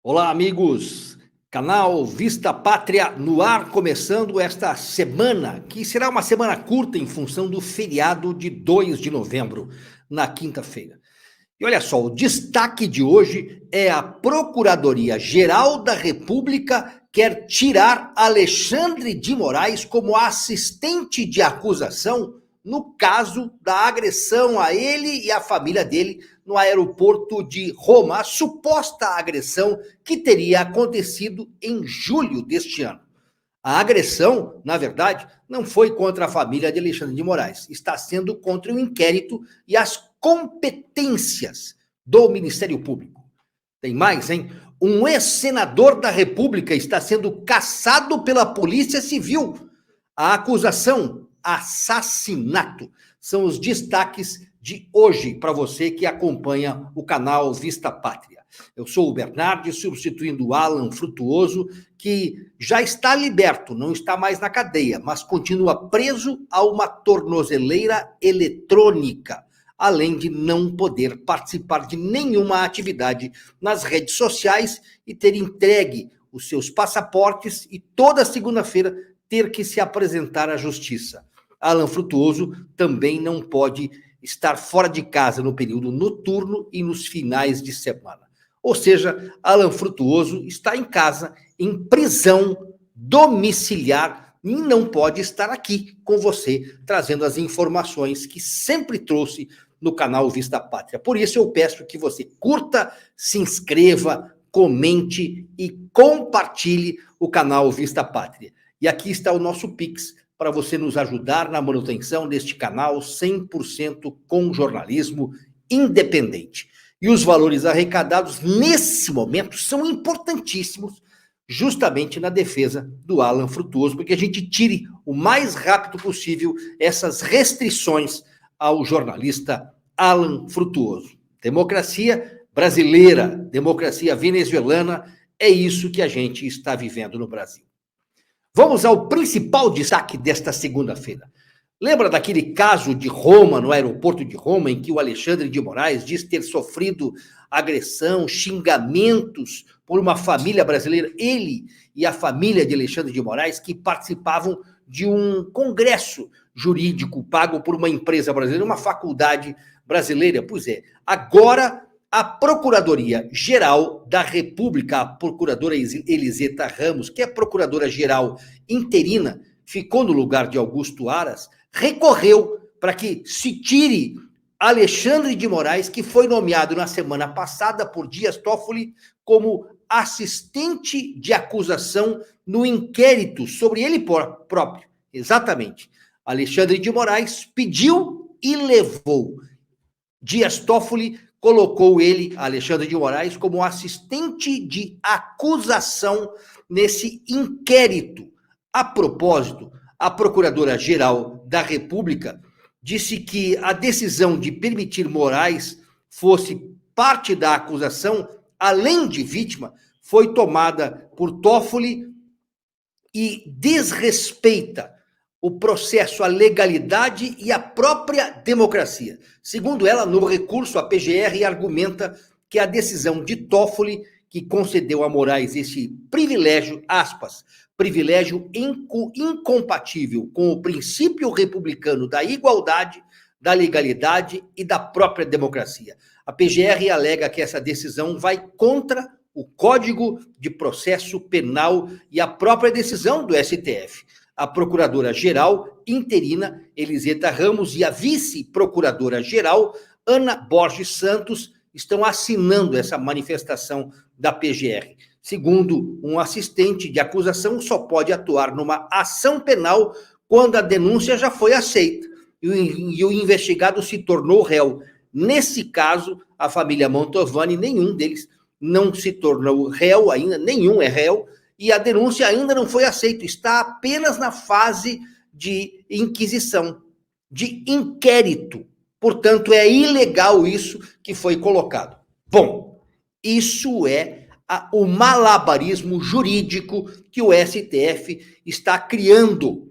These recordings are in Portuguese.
Olá, amigos! Canal Vista Pátria no ar, começando esta semana, que será uma semana curta em função do feriado de 2 de novembro, na quinta-feira. E olha só, o destaque de hoje é a Procuradoria-Geral da República quer tirar Alexandre de Moraes como assistente de acusação no caso da agressão a ele e à família dele no aeroporto de Roma, a suposta agressão que teria acontecido em julho deste ano. A agressão, na verdade, não foi contra a família de Alexandre de Moraes, está sendo contra o inquérito e as competências do Ministério Público. Tem mais, hein? Um ex-senador da República está sendo caçado pela Polícia Civil. A acusação, assassinato, são os destaques de hoje para você que acompanha o canal Vista Pátria. Eu sou o Bernardi, substituindo o Alan Frutuoso, que já está liberto, não está mais na cadeia, mas continua preso a uma tornozeleira eletrônica, além de não poder participar de nenhuma atividade nas redes sociais e ter entregue os seus passaportes e toda segunda-feira ter que se apresentar à justiça. Alan Frutuoso também não pode estar fora de casa no período noturno e nos finais de semana. Ou seja, Alan Frutuoso está em casa, em prisão domiciliar, e não pode estar aqui com você, trazendo as informações que sempre trouxe no canal Vista Pátria. Por isso eu peço que você curta, se inscreva, comente e compartilhe o canal Vista Pátria. E aqui está o nosso Pix, para você nos ajudar na manutenção deste canal 100% com jornalismo independente. E os valores arrecadados nesse momento são importantíssimos, justamente na defesa do Alan Frutuoso, porque a gente tire o mais rápido possível essas restrições ao jornalista Alan Frutuoso. Democracia brasileira, democracia venezuelana, é isso que a gente está vivendo no Brasil. Vamos ao principal destaque desta segunda-feira. Lembra daquele caso de Roma, no aeroporto de Roma, em que o Alexandre de Moraes diz ter sofrido agressão, xingamentos por uma família brasileira? Ele e a família de Alexandre de Moraes, que participavam de um congresso jurídico pago por uma empresa brasileira, uma faculdade brasileira. Pois é, agora a Procuradoria-Geral da República, a procuradora Eliseta Ramos, que é procuradora-geral interina, ficou no lugar de Augusto Aras, recorreu para que se tire Alexandre de Moraes, que foi nomeado na semana passada por Dias Toffoli como assistente de acusação no inquérito sobre ele próprio. Exatamente. Alexandre de Moraes pediu e levou. Dias Toffoli colocou ele, Alexandre de Moraes, como assistente de acusação nesse inquérito. A propósito, a Procuradora-Geral da República disse que a decisão de permitir Moraes fosse parte da acusação, além de vítima, foi tomada por Toffoli e desrespeita o processo, a legalidade e a própria democracia. Segundo ela, no recurso, a PGR argumenta que a decisão de Toffoli, que concedeu a Moraes esse privilégio, aspas, privilégio incompatível com o princípio republicano da igualdade, da legalidade e da própria democracia. A PGR alega que essa decisão vai contra o Código de Processo Penal e a própria decisão do STF. A procuradora-geral interina, Eliseta Ramos, e a vice-procuradora-geral, Ana Borges Santos, estão assinando essa manifestação da PGR. Segundo um assistente de acusação, só pode atuar numa ação penal quando a denúncia já foi aceita e o investigado se tornou réu. Nesse caso, a família Mantovani, nenhum deles não se tornou réu ainda, nenhum é réu, e a denúncia ainda não foi aceita, está apenas na fase de inquisição, de inquérito. Portanto, é ilegal isso que foi colocado. Bom, isso é o malabarismo jurídico que o STF está criando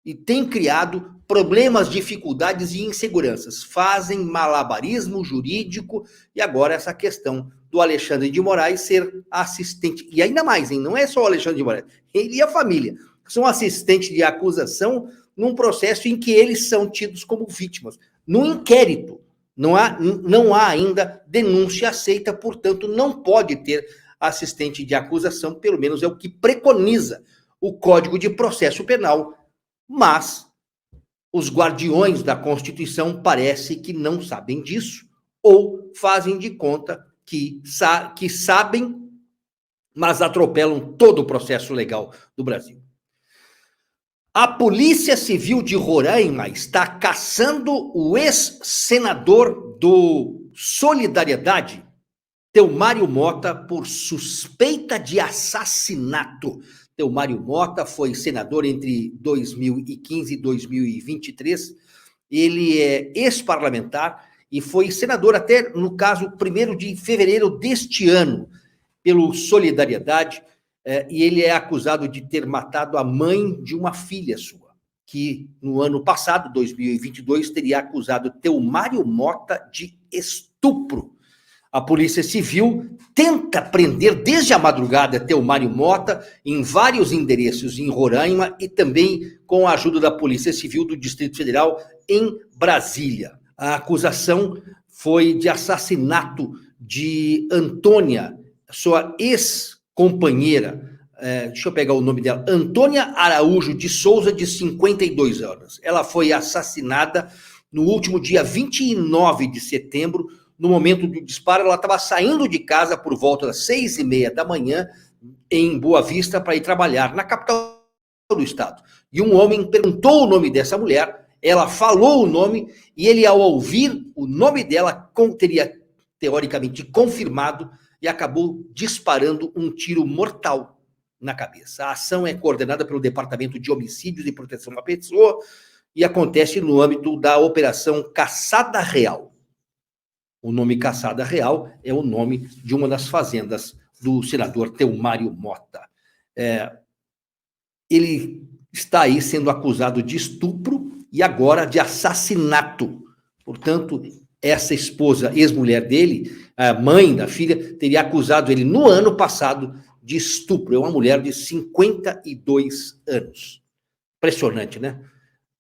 e tem criado problemas, dificuldades e inseguranças. Fazem malabarismo jurídico e agora essa questão do Alexandre de Moraes ser assistente. E ainda mais, hein? Não é só o Alexandre de Moraes, ele e a família são assistentes de acusação num processo em que eles são tidos como vítimas. No inquérito, não há ainda denúncia aceita, portanto, não pode ter assistente de acusação, pelo menos é o que preconiza o Código de Processo Penal, mas os guardiões da Constituição parece que não sabem disso, ou fazem de conta que sabem, mas atropelam todo o processo legal do Brasil. A Polícia Civil de Roraima está caçando o ex-senador do Solidariedade, Telmário Mota, por suspeita de assassinato. Telmário Mota foi senador entre 2015 e 2023. Ele é ex-parlamentar e foi senador até, no caso, 1º de fevereiro deste ano, pelo Solidariedade, e ele é acusado de ter matado a mãe de uma filha sua, que no ano passado, 2022, teria acusado Telmário Mota de estupro. A Polícia Civil tenta prender desde a madrugada Telmário Mota em vários endereços em Roraima e também com a ajuda da Polícia Civil do Distrito Federal em Brasília. A acusação foi de assassinato de Antônia, sua ex-companheira, deixa eu pegar o nome dela, Antônia Araújo de Souza, de 52 anos. Ela foi assassinada no último dia 29 de setembro, no momento do disparo. Ela estava saindo de casa por volta das 6h30 da manhã, em Boa Vista, para ir trabalhar na capital do estado. E um homem perguntou o nome dessa mulher, ela falou o nome, e ele, ao ouvir o nome dela, teria teoricamente confirmado e acabou disparando um tiro mortal na cabeça. A ação é coordenada pelo Departamento de Homicídios e Proteção à Pessoa e acontece no âmbito da Operação Caçada Real. O nome Caçada Real é o nome de uma das fazendas do senador Telmário Mota. Ele está aí sendo acusado de estupro e agora de assassinato. Portanto, essa esposa, ex-mulher dele, a mãe da filha, teria acusado ele no ano passado de estupro. É uma mulher de 52 anos. Impressionante, né?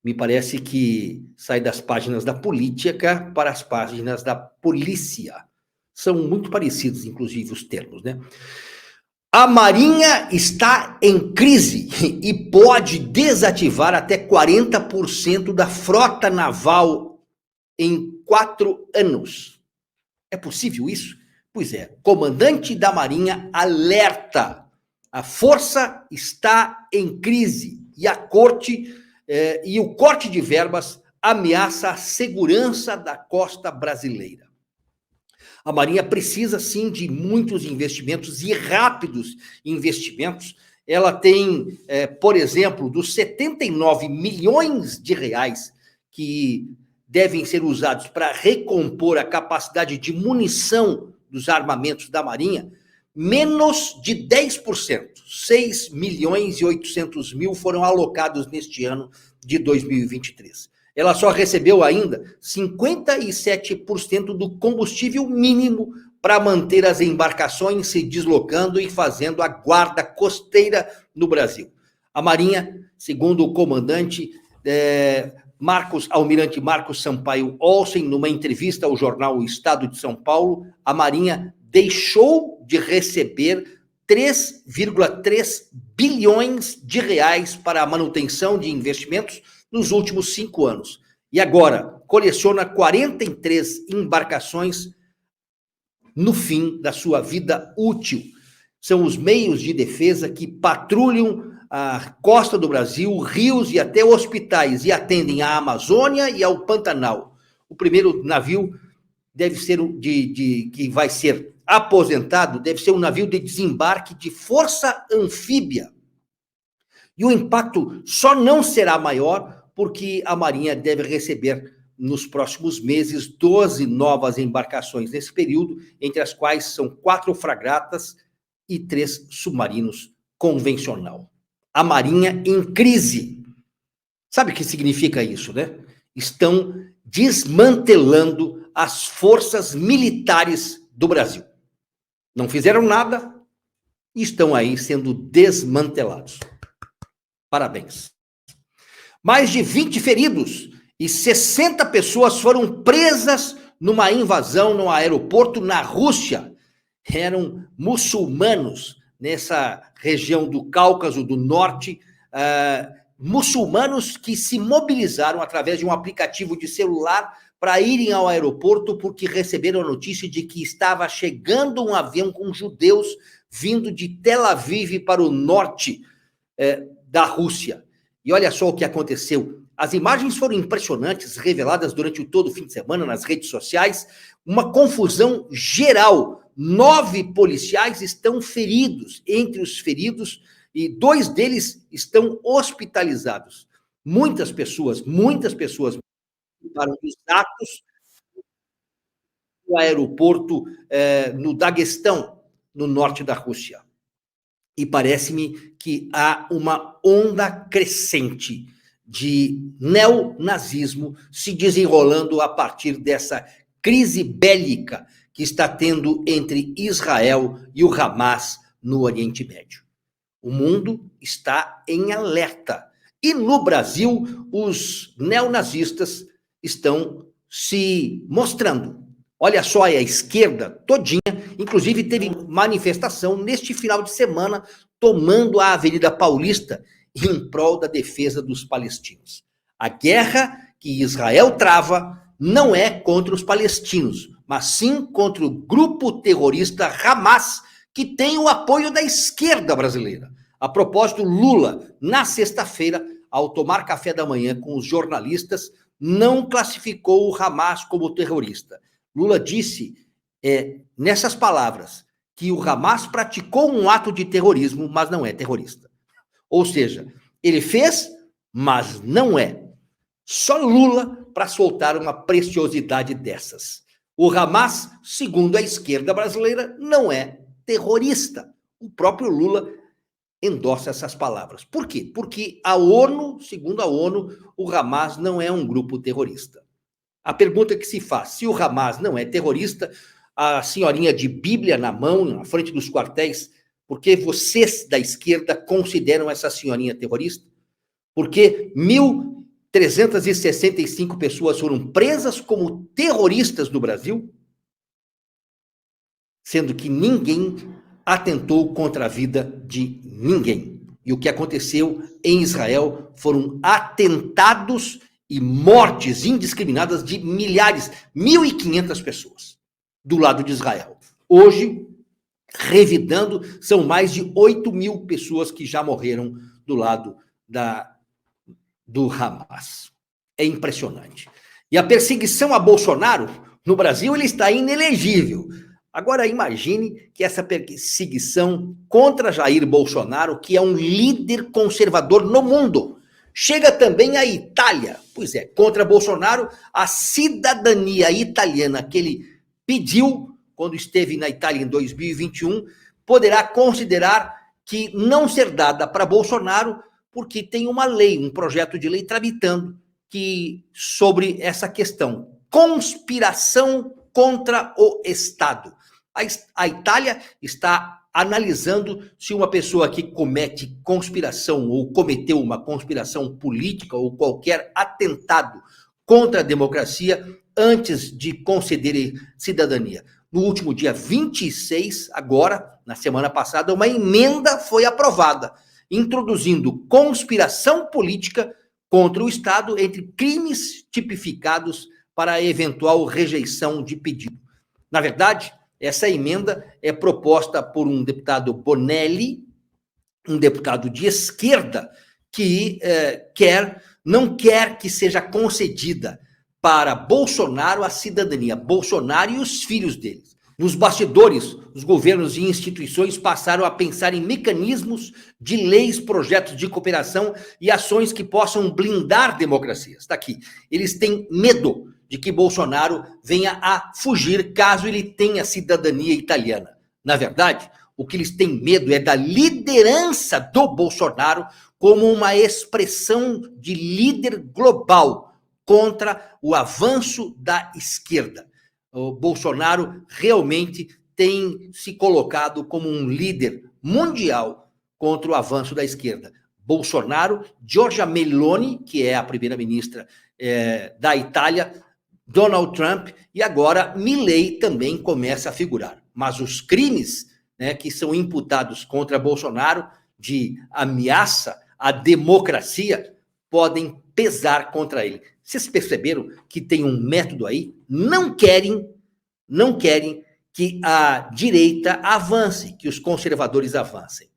Me parece que sai das páginas da política para as páginas da polícia. São muito parecidos, inclusive, os termos, né? A Marinha está em crise e pode desativar até 40% da frota naval em 4 anos. É possível isso? Pois é. Comandante da Marinha alerta. A força está em crise e a corte e o corte de verbas ameaça a segurança da costa brasileira. A Marinha precisa, sim, de muitos investimentos e rápidos investimentos. Ela tem, por exemplo, dos 79 milhões de reais que devem ser usados para recompor a capacidade de munição dos armamentos da Marinha, menos de 10%, 6 milhões e 800 mil foram alocados neste ano de 2023. Ela só recebeu ainda 57% do combustível mínimo para manter as embarcações se deslocando e fazendo a guarda costeira no Brasil. A Marinha, segundo o comandante Almirante Marcos Sampaio Olsen, numa entrevista ao jornal O Estado de São Paulo, a Marinha deixou de receber 3,3 bilhões de reais para a manutenção de investimentos nos últimos 5 anos. E agora coleciona 43 embarcações no fim da sua vida útil. São os meios de defesa que patrulham a costa do Brasil, rios e até hospitais, e atendem à Amazônia e ao Pantanal. O primeiro navio deve ser que vai ser aposentado, deve ser um navio de desembarque de força anfíbia. E o impacto só não será maior porque a Marinha deve receber nos próximos meses 12 novas embarcações nesse período, entre as quais são 4 fragatas e 3 submarinos convencional. A Marinha em crise. Sabe o que significa isso, né? Estão desmantelando as forças militares do Brasil. Não fizeram nada e estão aí sendo desmantelados. Parabéns. Mais de 20 feridos e 60 pessoas foram presas numa invasão no aeroporto na Rússia. Eram muçulmanos nessa região do Cáucaso do Norte, muçulmanos que se mobilizaram através de um aplicativo de celular para irem ao aeroporto porque receberam a notícia de que estava chegando um avião com judeus vindo de Tel Aviv para o norte da Rússia. E olha só o que aconteceu. As imagens foram impressionantes, reveladas durante todo o fim de semana nas redes sociais. Uma confusão geral. 9 policiais estão feridos. Entre os feridos, e 2 deles estão hospitalizados. Muitas pessoas participaram dos atos no aeroporto no Daguestão, no norte da Rússia. E parece-me que há uma onda crescente de neonazismo se desenrolando a partir dessa crise bélica que está tendo entre Israel e o Hamas no Oriente Médio. O mundo está em alerta. E no Brasil, os neonazistas estão se mostrando. Olha só, a esquerda todinha, inclusive teve manifestação neste final de semana, tomando a Avenida Paulista em prol da defesa dos palestinos. A guerra que Israel trava não é contra os palestinos, mas sim contra o grupo terrorista Hamas, que tem o apoio da esquerda brasileira. A propósito, Lula, na sexta-feira, ao tomar café da manhã com os jornalistas, não classificou o Hamas como terrorista. Lula disse, nessas palavras, que o Hamas praticou um ato de terrorismo, mas não é terrorista. Ou seja, ele fez, mas não é. Só Lula para soltar uma preciosidade dessas. O Hamas, segundo a esquerda brasileira, não é terrorista. O próprio Lula endossa essas palavras. Por quê? Porque a ONU, segundo a ONU, o Hamas não é um grupo terrorista. A pergunta que se faz, se o Hamas não é terrorista, a senhorinha de Bíblia na mão, na frente dos quartéis, por que vocês da esquerda consideram essa senhorinha terrorista? Porque 1.365 pessoas foram presas como terroristas no Brasil, sendo que ninguém atentou contra a vida de ninguém. E o que aconteceu em Israel foram atentados e mortes indiscriminadas de milhares, 1.500 pessoas do lado de Israel. Hoje, revidando, são mais de 8.000 pessoas que já morreram do lado do Hamas. É impressionante. E a perseguição a Bolsonaro, no Brasil, ele está inelegível. Agora, imagine que essa perseguição contra Jair Bolsonaro, que é um líder conservador no mundo, chega também à Itália. Pois é, contra Bolsonaro, a cidadania italiana que ele pediu, quando esteve na Itália em 2021, poderá considerar que não ser dada para Bolsonaro, porque tem uma lei, um projeto de lei tramitando sobre essa questão. Conspiração contra o Estado. A Itália está analisando se uma pessoa que comete conspiração ou cometeu uma conspiração política ou qualquer atentado contra a democracia antes de conceder cidadania. No último dia 26, agora, na semana passada, uma emenda foi aprovada, introduzindo conspiração política contra o Estado entre crimes tipificados para a eventual rejeição de pedido. Na verdade, essa emenda é proposta por um deputado Bonelli, um deputado de esquerda, que não quer que seja concedida para Bolsonaro a cidadania, Bolsonaro e os filhos deles. Nos bastidores, os governos e instituições passaram a pensar em mecanismos de leis, projetos de cooperação e ações que possam blindar democracias. Está aqui. Eles têm medo de que Bolsonaro venha a fugir caso ele tenha cidadania italiana. Na verdade, o que eles têm medo é da liderança do Bolsonaro como uma expressão de líder global contra o avanço da esquerda. O Bolsonaro realmente tem se colocado como um líder mundial contra o avanço da esquerda. Bolsonaro, Giorgia Meloni, que é a primeira-ministra da Itália, Donald Trump, e agora Milei também começa a figurar. Mas os crimes, né, que são imputados contra Bolsonaro de ameaça à democracia podem pesar contra ele. Vocês perceberam que tem um método aí? Não querem que a direita avance, que os conservadores avancem.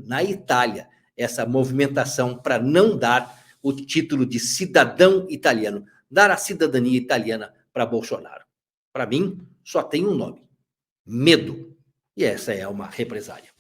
Na Itália, essa movimentação para não dar o título de cidadão italiano, dar a cidadania italiana para Bolsonaro. Para mim, só tem um nome: medo. E essa é uma represália.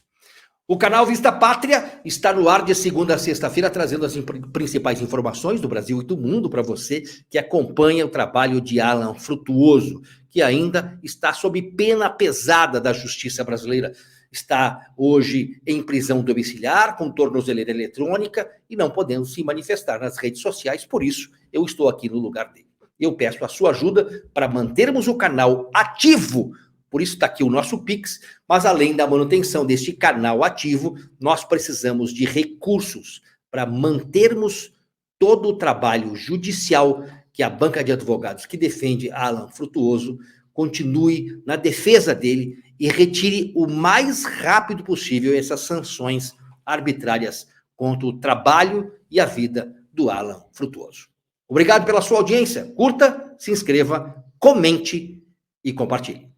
O canal Vista Pátria está no ar de segunda a sexta-feira, trazendo as principais informações do Brasil e do mundo para você que acompanha o trabalho de Alan Frutuoso, que ainda está sob pena pesada da justiça brasileira. Está hoje em prisão domiciliar, com tornozeleira eletrônica e não podendo se manifestar nas redes sociais. Por isso, eu estou aqui no lugar dele. Eu peço a sua ajuda para mantermos o canal ativo. Por isso está aqui o nosso Pix, mas além da manutenção deste canal ativo, nós precisamos de recursos para mantermos todo o trabalho judicial que a banca de advogados que defende Alan Frutuoso continue na defesa dele e retire o mais rápido possível essas sanções arbitrárias contra o trabalho e a vida do Alan Frutuoso. Obrigado pela sua audiência. Curta, se inscreva, comente e compartilhe.